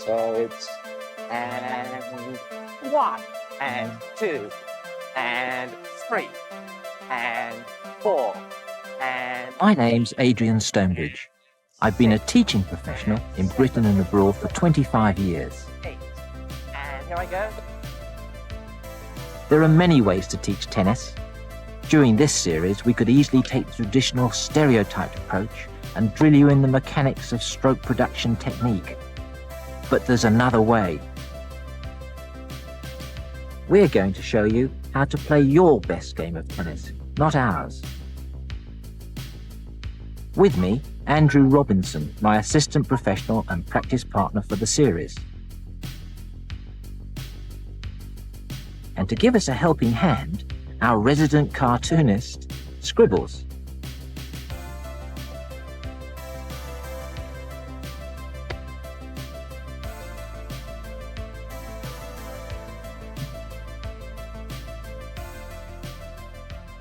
So it's and 1 and 2 and 3 and 4 and... My name's Adrian Stonebridge. I've been a teaching professional in Britain and abroad for 25 years. 8. And here I go. There are many ways to teach tennis. During this series, we could easily take the traditional stereotyped approach and drill you in the mechanics of stroke production technique. But there's another way. We're going to show you how to play your best game of tennis, not ours. With me, Andrew Robinson, my assistant professional and practice partner for the series. And to give us a helping hand, our resident cartoonist, Scribbles.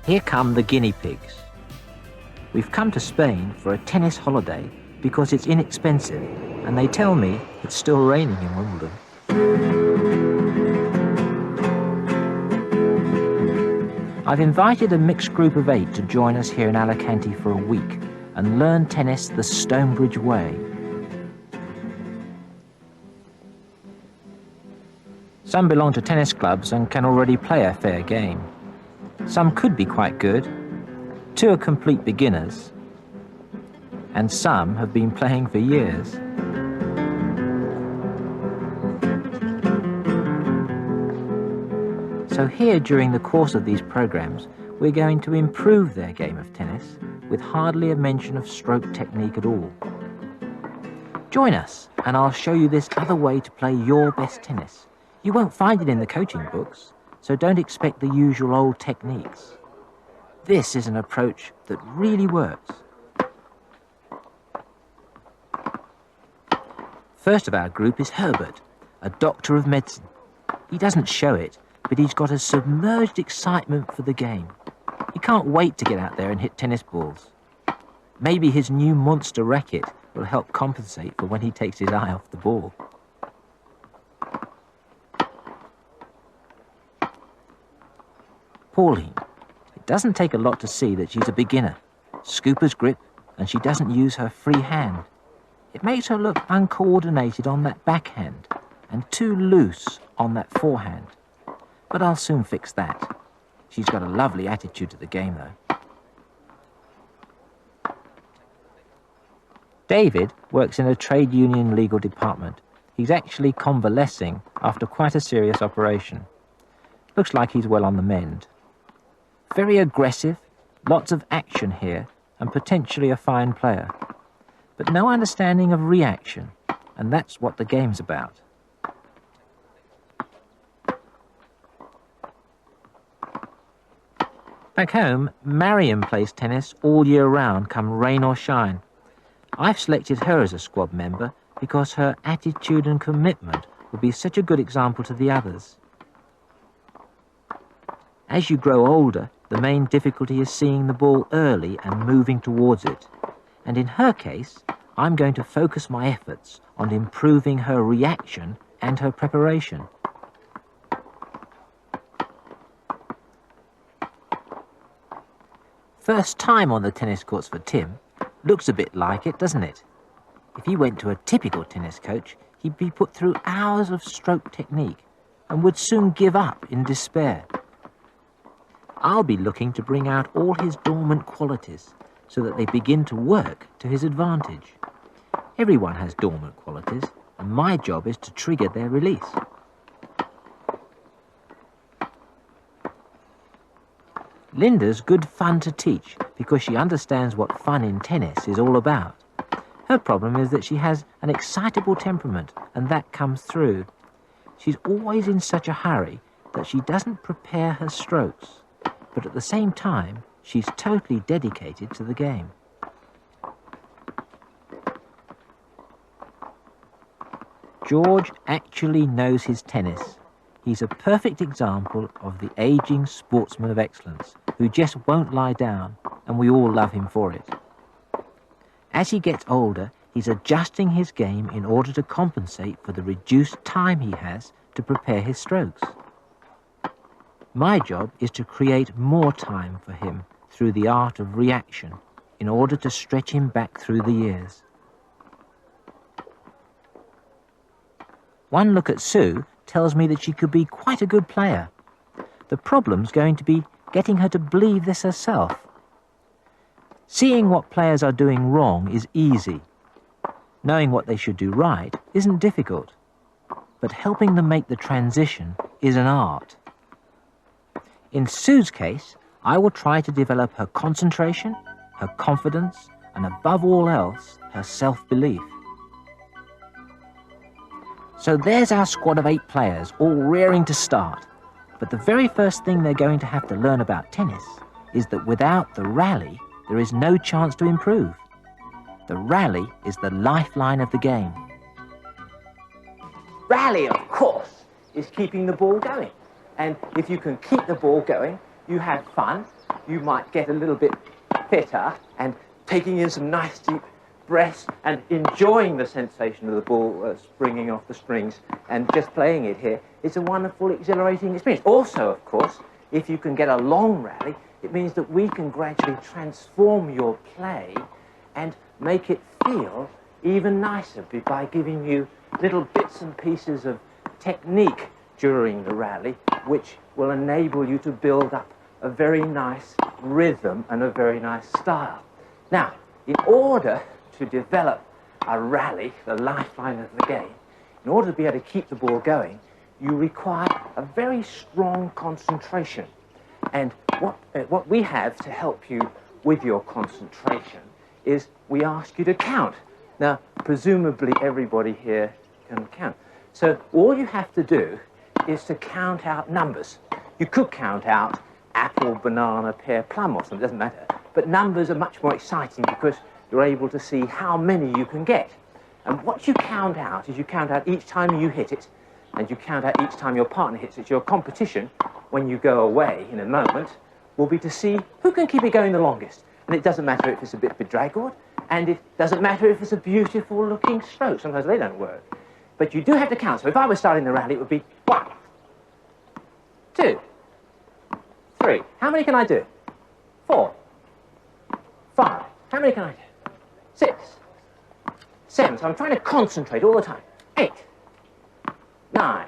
Here come the guinea pigs. We've come to Spain for a tennis holiday because it's inexpensive, and they tell me it's still raining in Wimbledon. I've invited a mixed group of 8 to join us here in Alicante for a week and learn tennis the Stonebridge way. Some belong to tennis clubs and can already play a fair game. Some could be quite good, 2 are complete beginners, and some have been playing for years. So here, during the course of these programs, we're going to improve their game of tennis with hardly a mention of stroke technique at all. Join us and I'll show you this other way to play your best tennis. You won't find it in the coaching books, so don't expect the usual old techniques. This is an approach that really works. First of our group is Herbert, a doctor of medicine. He doesn't show it, but he's got a submerged excitement for the game. He can't wait to get out there and hit tennis balls. Maybe his new monster racket will help compensate for when he takes his eye off the ball. Pauline. It doesn't take a lot to see that she's a beginner. Scooper's grip, and she doesn't use her free hand. It makes her look uncoordinated on that backhand and too loose on that forehand. But I'll soon fix that. She's got a lovely attitude to the game, though. David works in a trade union legal department. He's actually convalescing after quite a serious operation. Looks like he's well on the mend. Very aggressive, lots of action here, and potentially a fine player. But no understanding of reaction, and that's what the game's about. Back home, Marion plays tennis all year round, come rain or shine. I've selected her as a squad member because her attitude and commitment will be such a good example to the others. As you grow older, the main difficulty is seeing the ball early and moving towards it. And in her case, I'm going to focus my efforts on improving her reaction and her preparation. First time on the tennis courts for Tim. Looks a bit like it, doesn't it? If he went to a typical tennis coach, he'd be put through hours of stroke technique and would soon give up in despair. I'll be looking to bring out all his dormant qualities so that they begin to work to his advantage. Everyone has dormant qualities, and my job is to trigger their release. Linda's good fun to teach because she understands what fun in tennis is all about. Her problem is that she has an excitable temperament, and that comes through. She's always in such a hurry that she doesn't prepare her strokes. But at the same time, she's totally dedicated to the game. George actually knows his tennis. He's a perfect example of the ageing sportsman of excellence who just won't lie down, and we all love him for it. As he gets older, He's adjusting his game in order to compensate for the reduced time he has to prepare his strokes. My job is to create more time for him through the art of reaction in order to stretch him back through the years. One look at Sue tells me that she could be quite a good player. The problem's going to be getting her to believe this herself. Seeing what players are doing wrong is easy. Knowing what they should do right isn't difficult. But helping them make the transition is an art. In Sue's case, I will try to develop her concentration, her confidence, and above all else, her self-belief. So there's our squad of 8 players, all rearing to start. But the very first thing they're going to have to learn about tennis is that without the rally, there is no chance to improve. The rally is the lifeline of the game. Rally, of course, is keeping the ball going. And if you can keep the ball going, you have fun, you might get a little bit fitter, and taking in some nice deep breaths and enjoying the sensation of the ball springing off the strings and just playing it here, it's a wonderful, exhilarating experience. Also, of course, if you can get a long rally, it means that we can gradually transform your play and make it feel even nicer by giving you little bits and pieces of technique during the rally, which will enable you to build up a very nice rhythm and a very nice style. Now, in order to develop a rally, the lifeline of the game, in order to be able to keep the ball going, you require a very strong concentration. And what we have to help you with your concentration is we ask you to count. Now, presumably everybody here can count. So all you have to do is to count out numbers. You could count out apple, banana, pear, plum or something, it doesn't matter. But numbers are much more exciting because you're able to see how many you can get. And what you count out is you count out each time you hit it, and you count out each time your partner hits it. Your competition, when you go away in a moment, will be to see who can keep it going the longest. And it doesn't matter if it's a bit bedraggled, and it doesn't matter if it's a beautiful looking stroke. Sometimes they don't work. But you do have to count. So if I was starting the rally, it would be 1, 2, 3. How many can I do? 4, 5. How many can I do? 6, 7. So I'm trying to concentrate all the time. 8, 9,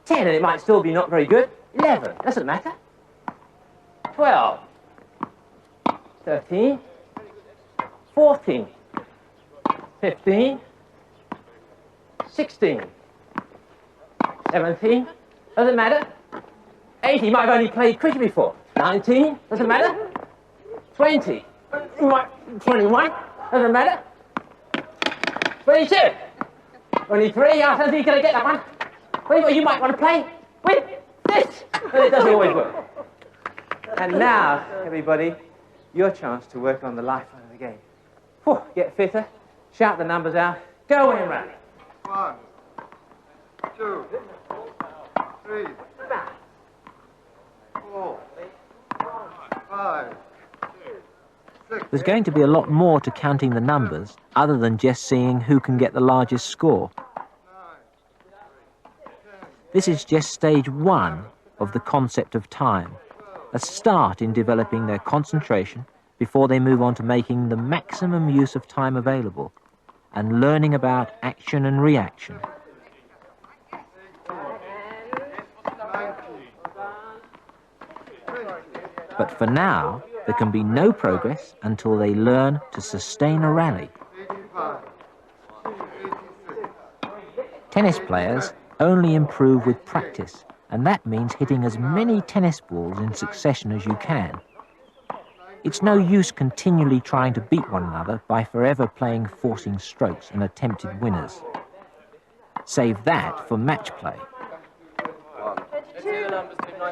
10, and it might still be not very good. 11, doesn't matter. 12, 13, 14, 15, 16, 17, doesn't matter. 18, might have only played cricket before. 19, doesn't matter. 20, 21, doesn't matter. 22, 23, I don't think you're going to get that one. 24, you might want to play with this. But it doesn't always work. And now, everybody, your chance to work on the lifeline of the game. Whew, get fitter, shout the numbers out, go in, rally. 1, 2, 3, 4, 5, 6. There's going to be a lot more to counting the numbers other than just seeing who can get the largest score. This is just stage 1 of the concept of time, a start in developing their concentration before they move on to making the maximum use of time available and learning about action and reaction. But for now, there can be no progress until they learn to sustain a rally. Tennis players only improve with practice, and that means hitting as many tennis balls in succession as you can. It's no use continually trying to beat one another by forever playing forcing strokes and attempted winners. Save that for match play.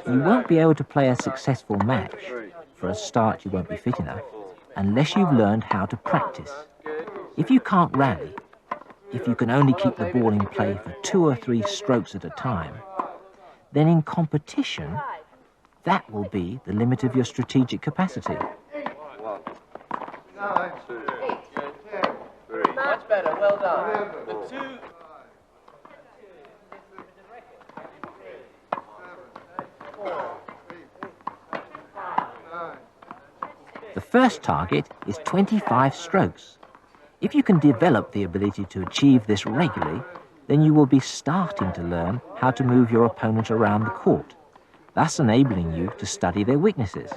You won't be able to play a successful match, for a start you won't be fit enough, unless you've learned how to practice. If you can't rally, if you can only keep the ball in play for 2 or 3 strokes at a time, then in competition, that will be the limit of your strategic capacity. 9, 10, better. Well done. 11, The two... 9. The first target is 25 strokes. If you can develop the ability to achieve this regularly, then you will be starting to learn how to move your opponent around the court, thus enabling you to study their weaknesses.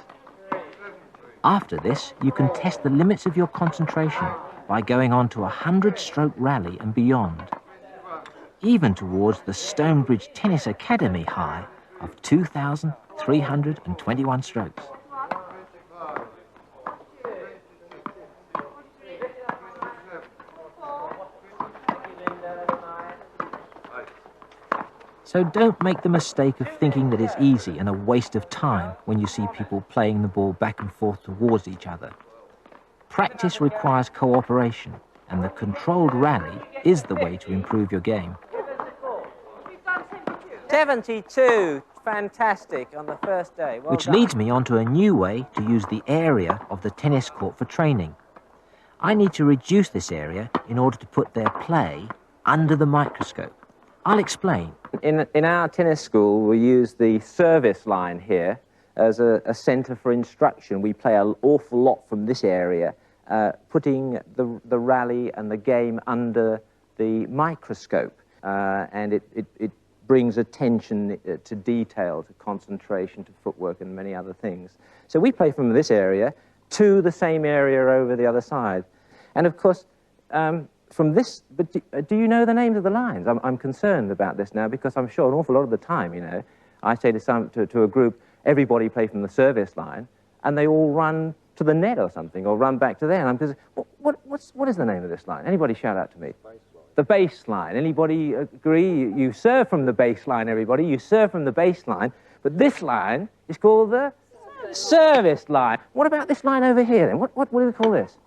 After this, you can test the limits of your concentration by going on to a 100-stroke rally and beyond, even towards the Stonebridge Tennis Academy high of 2,321 strokes. So don't make the mistake of thinking that it's easy and a waste of time when you see people playing the ball back and forth towards each other. Practice requires cooperation, and the controlled rally is the way to improve your game. 72. Fantastic on the first day. Well Which done. leads me on to a new way to use the area of the tennis court for training. I need to reduce this area in order to put their play under the microscope. I'll explain. In our tennis school, we use the service line here as a centre for instruction. We play an awful lot from this area, putting the rally and the game under the microscope. And it brings attention to detail, to concentration, to footwork, and many other things. So we play from this area to the same area over the other side. And of course, from this, but do you know the names of the lines? I'm concerned about this now, because I'm sure an awful lot of the time, you know, I say to a group, everybody play from the service line, and they all run to the net or something, or run back to there. And I'm thinking, what is the name of this line? Anybody shout out to me? The baseline. Anybody agree? You serve from the baseline, everybody. You serve from the baseline. But this line is called the service line. What about this line over here, then? What do we call this?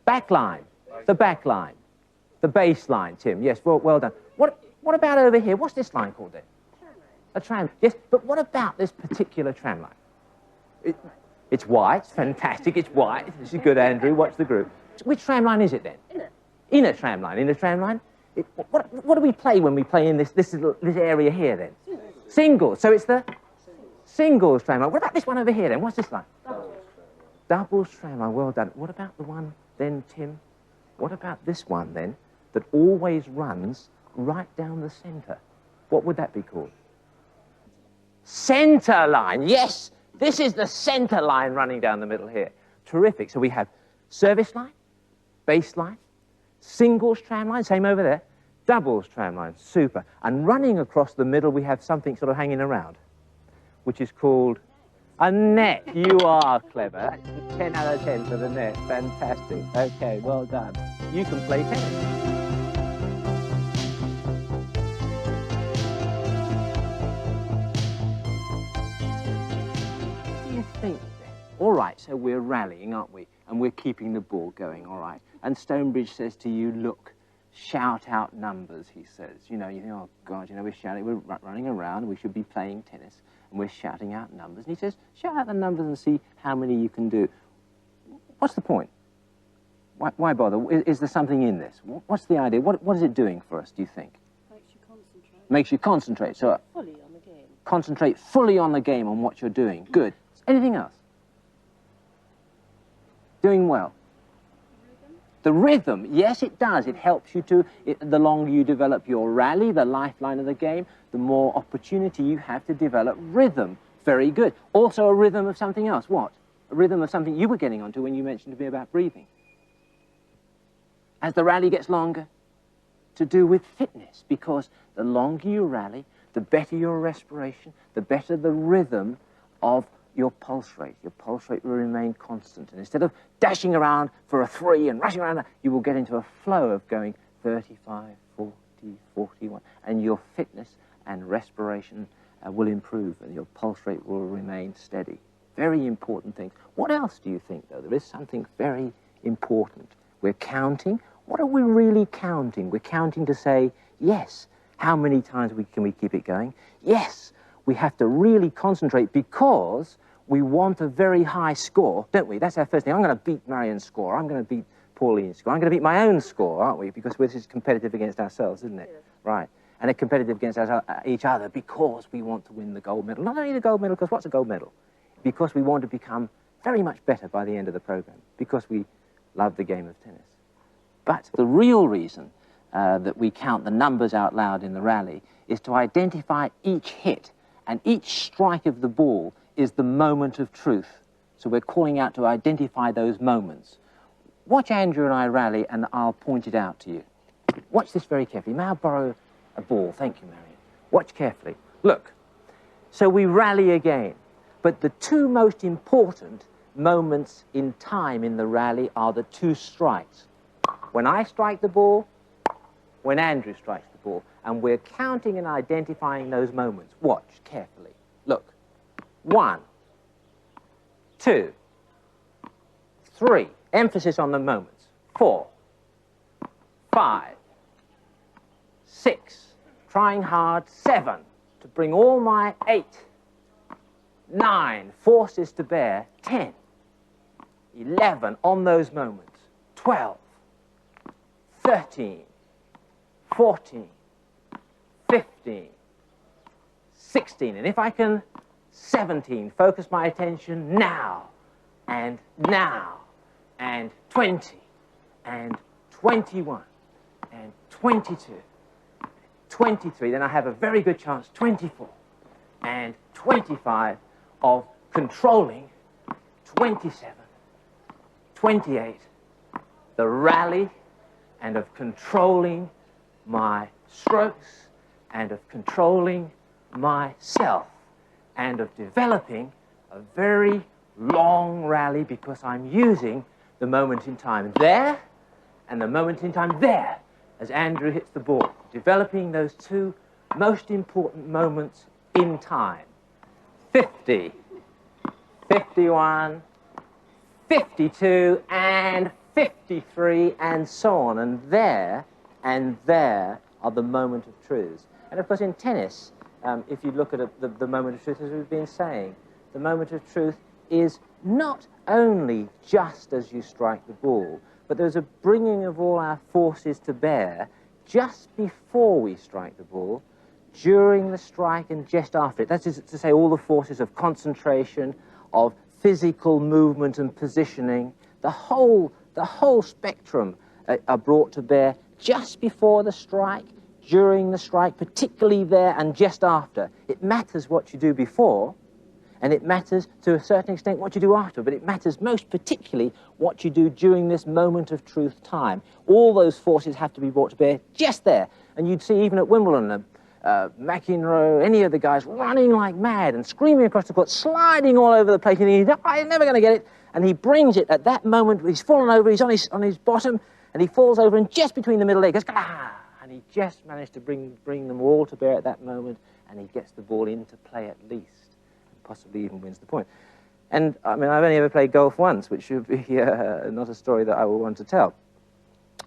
Back line. The back line. The baseline, Tim. Yes, well done. What about over here? What's this line called then? A tram. Yes, but what about this particular tram line? It's white. Fantastic. It's white. This is good, Andrew. Watch the group. Which tram line is it then? Inner tram line. Inner tram line. What do we play when we play in this area here then? Singles. So it's the singles tram line. What about this one over here then? What's this line? Doubles tram line. Well done. What about the one then, Tim? What about this one then, that always runs right down the centre? What would that be called? Centre line. Yes, this is the centre line running down the middle here. Terrific. So we have service line, base line, singles tram line, same over there, doubles tram line, super. And running across the middle, we have something sort of hanging around, which is called a net. You are clever. That's 10 out of 10 for the net. Fantastic. Okay, well done. You can play tennis. What do you think then? All right, so we're rallying, aren't we? And we're keeping the ball going, all right? And Stonebridge says to you, look, shout out numbers, he says. You know, you think, oh, God, you know, we're running around, we should be playing tennis, and we're shouting out numbers. And he says, shout out the numbers and see how many you can do. What's the point? Why bother? Is there something in this? What's the idea? What is it doing for us, do you think? Makes you concentrate. Makes you concentrate. So Fully on the game. concentrate fully on the game, on what you're doing. Good. Anything else? Doing well. The rhythm, yes, it does. It helps you to, the longer you develop your rally, the lifeline of the game, the more opportunity you have to develop rhythm. Very good. Also a rhythm of something else. What? A rhythm of something you were getting onto when you mentioned to me about breathing. As the rally gets longer, to do with fitness, because the longer you rally, the better your respiration, the better the rhythm of your pulse rate. Your pulse rate will remain constant. And instead of dashing around for a 3 and rushing around, you will get into a flow of going 35, 40, 41, and your fitness and respiration will improve, and your pulse rate will remain steady. Very important thing. What else do you think, though? There is something very important. We're counting. What are we really counting? We're counting to say, yes, how many times can we keep it going? Yes, we have to really concentrate because we want a very high score, don't we? That's our first thing. I'm going to beat Marion's score. I'm going to beat Pauline's score. I'm going to beat my own score, aren't we? Because this is competitive against ourselves, isn't it? Yes. Right. And it's competitive against each other because we want to win the gold medal. Not only the gold medal, because what's a gold medal? Because we want to become very much better by the end of the program, because we love the game of tennis. But the real reason that we count the numbers out loud in the rally is to identify each hit, and each strike of the ball is the moment of truth. So we're calling out to identify those moments. Watch Andrew and I rally, and I'll point it out to you. Watch this very carefully. May I borrow a ball? Thank you, Marion. Watch carefully. Look. So we rally again. But the two most important moments in time in the rally are the two strikes. When I strike the ball, when Andrew strikes the ball. And we're counting and identifying those moments. Watch carefully. Look. 1, 2, 3. Emphasis on the moments. 4, 5, 6. Trying hard. 7. To bring all my 8. 9. Forces to bear. 10. 11. On those moments. 12. 13. 14. 15. 16. And if I can, 17. Focus my attention now. And now. And 20. And 21. And 22. 23. Then I have a very good chance. 24. And 25 of controlling. 27. 28. The rally, and of controlling my strokes, and of controlling myself, and of developing a very long rally, because I'm using the moment in time there and the moment in time there as Andrew hits the ball, developing those two most important moments in time. 50, 51, 52, and 53, and so on. And there are the moment of truths. And of course in tennis, if you look at the moment of truth, as we've been saying, the moment of truth is not only just as you strike the ball, but there's a bringing of all our forces to bear just before we strike the ball, during the strike, and just after it. That is to say, all the forces of concentration, of physical movement and positioning, the whole spectrum are brought to bear just before the strike, during the strike, particularly there and just after. It matters what you do before, and it matters to a certain extent what you do after, but it matters most particularly what you do during this moment of truth time. All those forces have to be brought to bear just there. And you'd see even at Wimbledon, McEnroe, any of the guys running like mad and screaming across the court, sliding all over the place, and he's never going to get it. And he brings it at that moment. He's fallen over, he's on his bottom, and he falls over, and just between the middle leg, goes, ah! And he just managed to bring them all to bear at that moment, and he gets the ball into play at least, and possibly even wins the point. And, I mean, I've only ever played golf once, which should be not a story that I will want to tell.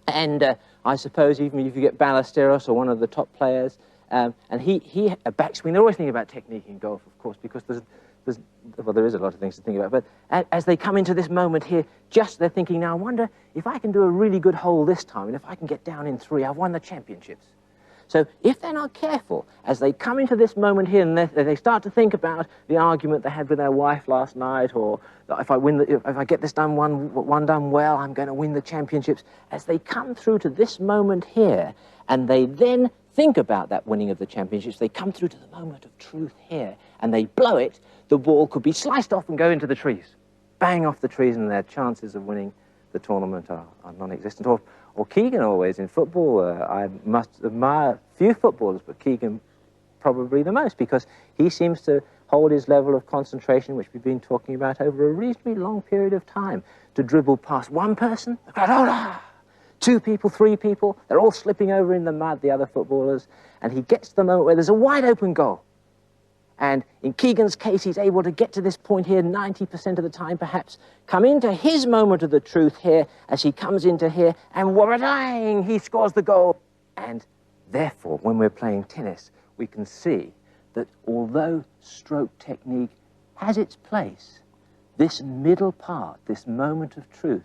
And I suppose even if you get Ballesteros or one of the top players, and he a backswing, they're always thinking about technique in golf, of course, because there is a lot of things to think about. But as they come into this moment here, just they're thinking, now I wonder if I can do a really good hole this time, and if I can get down in 3, I've won the championships. So if they're not careful, as they come into this moment here, and they start to think about the argument they had with their wife last night, or if I get this done one done well, I'm going to win the championships. As they come through to this moment here, and they then think about that winning of the championships, they come through to the moment of truth here, and they blow it, the ball could be sliced off and go into the trees. Bang off the trees, and their chances of winning the tournament are non-existent. Or Keegan always in football. I must admire few footballers, but Keegan probably the most, because he seems to hold his level of concentration, which we've been talking about, over a reasonably long period of time, to dribble past one person, the crowd, oh, 2 people, 3 people, they're all slipping over in the mud, the other footballers, and he gets to the moment where there's a wide open goal. And in Keegan's case, he's able to get to this point here 90% of the time, perhaps, come into his moment of the truth here, as he comes into here, and wha-dang, he scores the goal. And therefore, when we're playing tennis, we can see that although stroke technique has its place, this middle part, this moment of truth,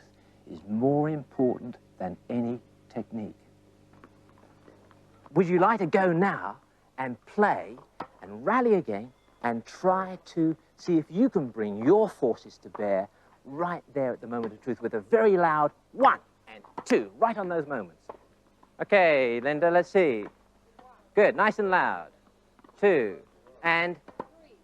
is more important than any technique. Would you like to go now and play and rally again and try to see if you can bring your forces to bear right there at the moment of truth with a very loud 1 and 2, right on those moments. Okay, Linda, let's see. Good, nice and loud. 2, and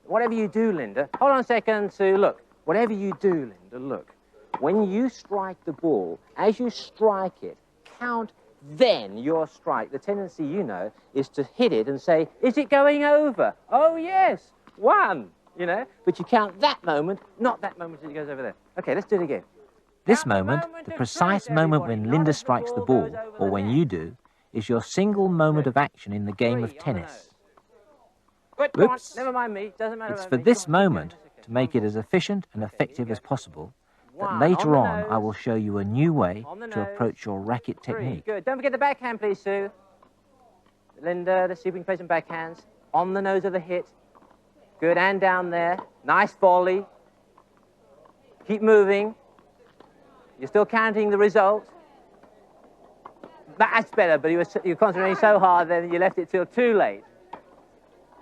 whatever you do, Linda, hold on a second, Sue, look. Whatever you do, Linda, look. When you strike the ball, as you strike it, count then your strike. The tendency, you know, is to hit it and say, is it going over? Oh, yes, 1, you know. But you count that moment, not that moment as it goes over there. Okay, let's do it again. This moment, the precise moment when Linda strikes the ball, or when you do, is your single moment of action in the game of tennis. Good, come on, Whoops. never mind me, doesn't matter It's about for me. this Come on, moment, just to make it as efficient and effective as possible, that 1, later on on the I will nose. show you a new way On the to nose. approach your racket 3, technique. good. Don't forget the backhand, please, Sue. Linda, let's see if we can play some backhands. On the nose of the hit. Good, and down there. Nice volley. Keep moving. You're still counting the result. That's better, but you were concentrating so hard then you left it till too late.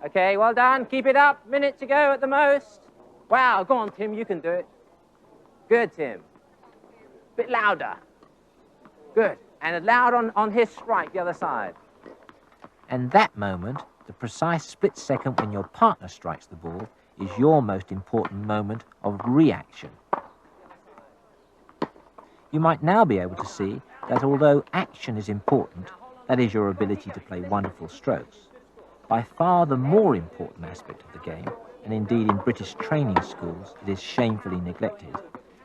Okay, well done. Keep it up. Minute to go at the most. Wow, go on, Tim. You can do it. Good, Tim. Bit louder. Good. And loud on his strike, the other side. And that moment, the precise split second when your partner strikes the ball, is your most important moment of reaction. You might now be able to see that although action is important, that is your ability to play wonderful strokes, by far the more important aspect of the game, and indeed in British training schools it is shamefully neglected,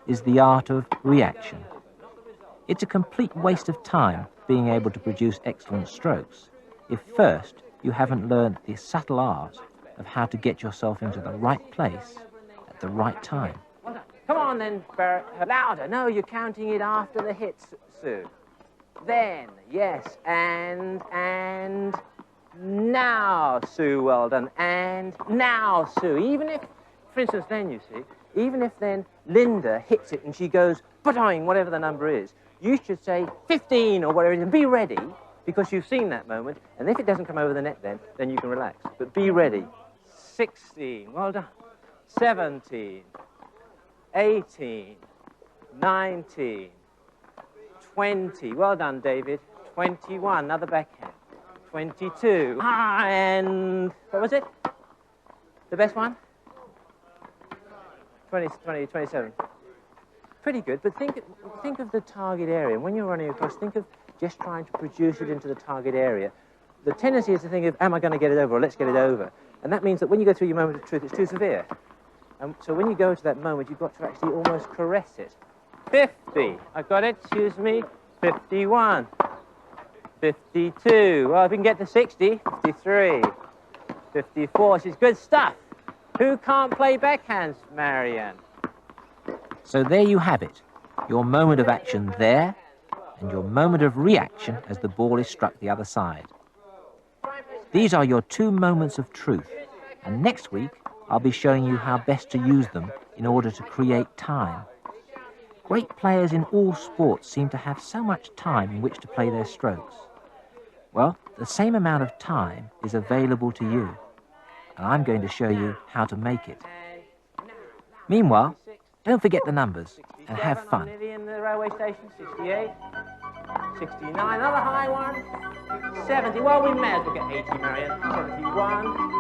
is the art of reaction. It's a complete waste of time being able to produce excellent strokes if first you haven't learned the subtle art of how to get yourself into the right place at the right time. Come on then, Barrett. Louder. No, you're counting it after the hit, Sue. Then, yes, and now, Sue, well done. And now, Sue. Even if, for instance, then, you see, even if then Linda hits it and she goes, ba-doing, whatever the number is, you should say 15 or whatever it is, and be ready, because you've seen that moment, and if it doesn't come over the net then you can relax. But be ready. 16, well done. 17, 18, 19, 20, well done, David. 21, another backhand. 22, and what was it? The best one? 27. Pretty good, but think of the target area. And when you're running across, think of just trying to produce it into the target area. The tendency is to think of, am I going to get it over, or let's get it over. And that means that when you go through your moment of truth, it's too severe. And so when you go to that moment, you've got to actually almost caress it. 50, I've got it, excuse me. 51, 52, well, if we can get to 60, 53, 54, this is good stuff. Who can't play backhands, Marianne? So there you have it, your moment of action there, and your moment of reaction as the ball is struck the other side. These are your 2 moments of truth, and next week I'll be showing you how best to use them in order to create time. Great players in all sports seem to have so much time in which to play their strokes. Well, the same amount of time is available to you, and I'm going to show you how to make it. Meanwhile, don't forget the numbers and have fun. Nearly in the railway station. 68, 69, another high one. 70, well, we may as well get 80, Marianne. 71.